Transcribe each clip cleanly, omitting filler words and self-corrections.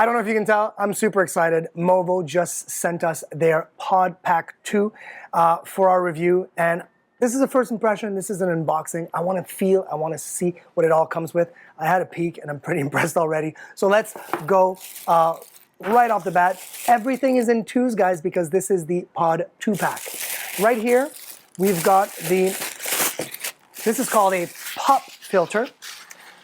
I don't know if you can tell, I'm super excited. Movo just sent us their PodKit2 for our review, and this is a first impression. This is an unboxing. I want to feel, I want to see what it all comes with. I had a peek and I'm pretty impressed already. So let's go right off the bat. Everything is in twos, guys, because this is the Pod 2 pack. Right here, we've got this is called a pop filter.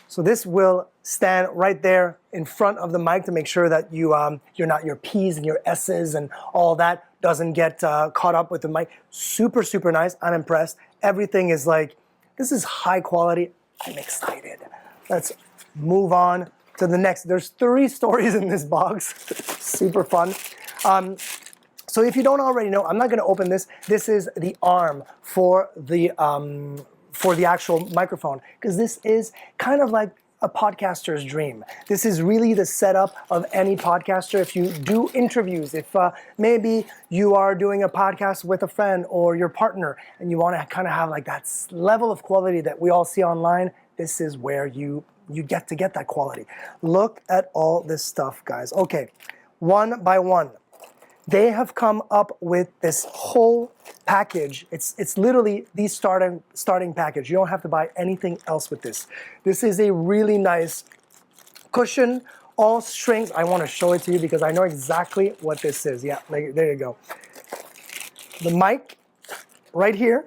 So this will stand right there in front of the mic to make sure that your P's and your S's and all that doesn't get caught up with the mic. Super, super nice. I'm impressed. Everything is like, this is high quality. I'm excited. Let's move on to the next. There's 3 stories in this box. Super fun. So if you don't already know, I'm not going to open this. This is the arm for the actual microphone, because this is kind of like a podcaster's dream. This is really the setup of any podcaster. If you do interviews, if maybe you are doing a podcast with a friend or your partner and you want to kind of have like that level of quality that we all see online, this is where you get that quality. Look at all this stuff, guys. Okay, one by one. They have come up with this whole package. It's literally the starting package. You don't have to buy anything else with this. This is a really nice cushion, all strings. I want to show it to you because I know exactly what this is. Yeah, there you go. The mic right here.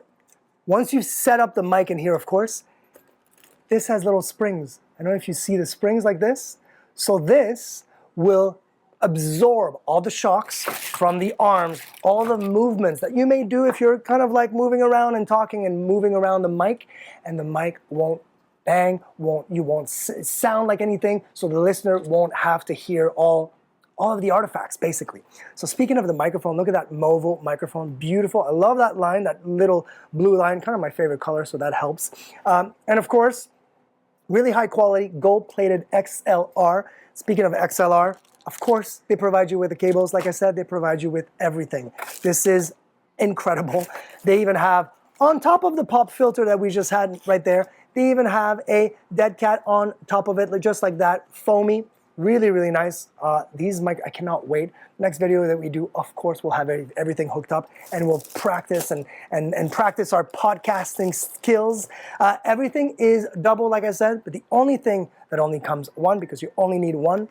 Once you've set up the mic in here, of course, this has little springs. I don't know if you see the springs like this. So this will absorb all the shocks from the arms, all the movements that you may do if you're kind of like moving around and talking and moving around the mic, and the mic won't bang, you won't sound like anything, so the listener won't have to hear all of the artifacts, basically. So speaking of the microphone, look at that Movo microphone, beautiful. I love that line, that little blue line, kind of my favorite color, so that helps. And of course, really high quality, gold-plated XLR. Speaking of XLR, of course, they provide you with the cables. Like I said, they provide you with everything. This is incredible. They even have, on top of the pop filter that we just had right there, they even have a dead cat on top of it, just like that, foamy. Really, really nice. These mic, I cannot wait. Next video that we do, of course, we'll have everything hooked up and we'll practice and practice our podcasting skills. Everything is double, like I said, but the only thing that only comes one, because you only need one,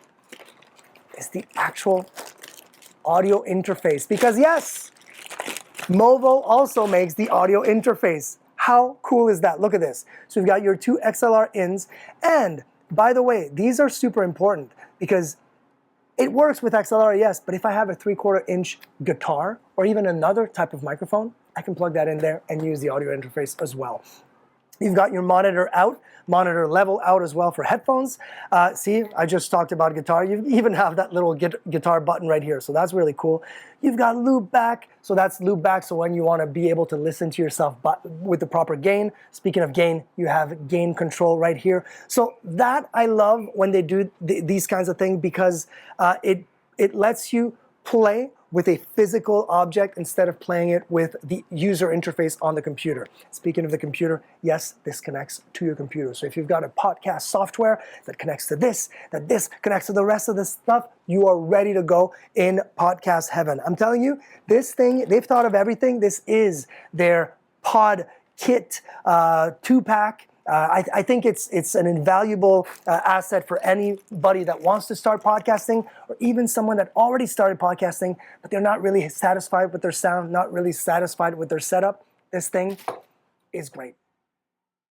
is the actual audio interface. Because yes, Movo also makes the audio interface. How cool is that? Look at this. So we've got your 2 XLR ins, and by the way, these are super important because it works with XLR, yes, but if I have a 3/4 inch guitar or even another type of microphone, I can plug that in there and use the audio interface as well. You've got your monitor out, monitor level out as well for headphones. See, I just talked about guitar. You even have that little guitar button right here, so that's really cool. You've got loop back, so that's loop back, so when you want to be able to listen to yourself but with the proper gain. Speaking of gain, you have gain control right here. So that I love when they do these kinds of things, because it lets you play with a physical object instead of playing it with the user interface on the computer. Speaking of the computer, yes, this connects to your computer. So if you've got a podcast software that connects to this, that this connects to the rest of the stuff, you are ready to go in podcast heaven. I'm telling you, this thing, they've thought of everything. This is their PodKit 2-pack. I think it's an invaluable asset for anybody that wants to start podcasting, or even someone that already started podcasting, but they're not really satisfied with their sound, not really satisfied with their setup. This thing is great.